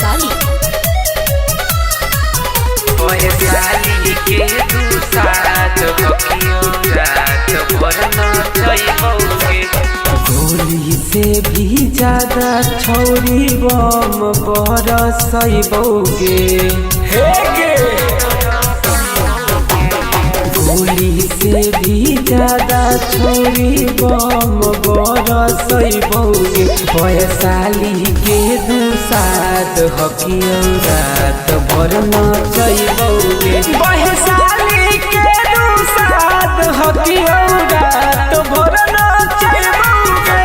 वैशाली। वैशाली के तू साथ हकियो रात भर नचैबौगे। गोली से भी ज्यादा छौरी बम बरसैबौगे। गोली से भी ज्यादा छौरी बम बरसैबौगे। वैशाली के दू साथ हकियो रात भर नचैबौगे। वैशाली के दू साथ हकियो रात भर नचैबौगे।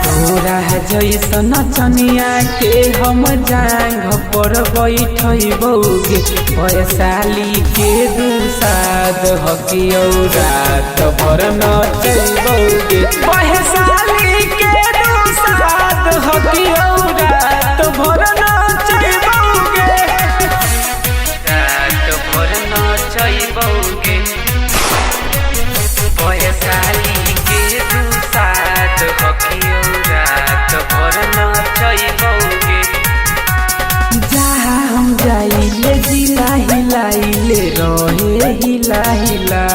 तोरा जैसन चनिया के हम जांघ पर बैठैबौगे। वैशाली के दू साथ हकियो रात भर नचैबौगे। वैशाली के दू साथ हकियो रात भर नचैबौगे। रात भर नचैबौगे। वैशाली के तू साथ हकियो रात भर नचैबौगे। जहाँ हम जाइले जिला हिलाइले रहे हिला हिला।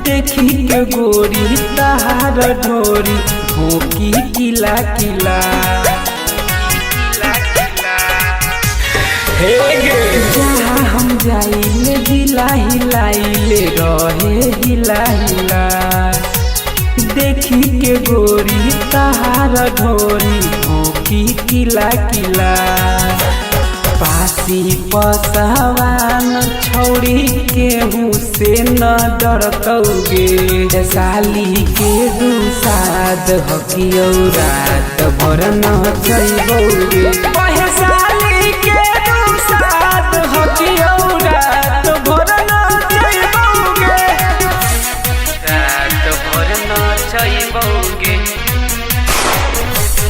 देखी के गोरी तहार ढोरी भोकी किला किला। जहाँ हम जाइले जिला हिलाइले रहे हिला हिला। देखी के गोरी तहार ढोरी भोकी किला किला। पासी पसवान छौड़ी केहू से न डरतौगे। वैशाली के दू साथ हकियो रात भर नचैबौगे। वैशाली के दू साथ हकियो रात भर नचैबौगे। रात भर नचैबौगे।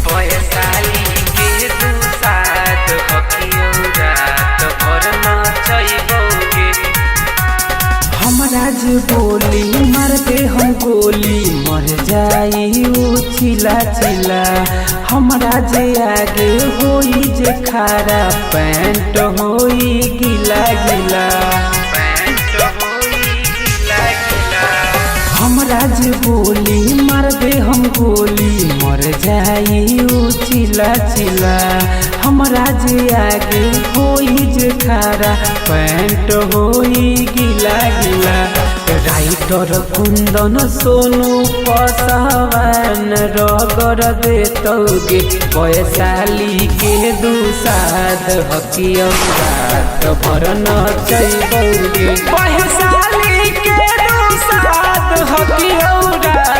वैशाली के तू साथ हकियो रात भर नचैबौगे। हमरा जे बोली मारते हम गोली मर जाई ऊ चिला चिला। हमरा जे आगे होई जे खारा पैंट होई गिला गिला। पैंट होई गिला गिला। हमरा जे बोली मार दे हम गोली मर जाई ऊ चिला चिला। हमरा जे आगे होई जे खारा पैंट होई गिला गिला। राइटर कुंदन सोनू पसवान रगड़ देतौगे। वैशाली के दू साथ हकियो रात भर नचैबौगे। वैशाली के दू साथ हकियो रात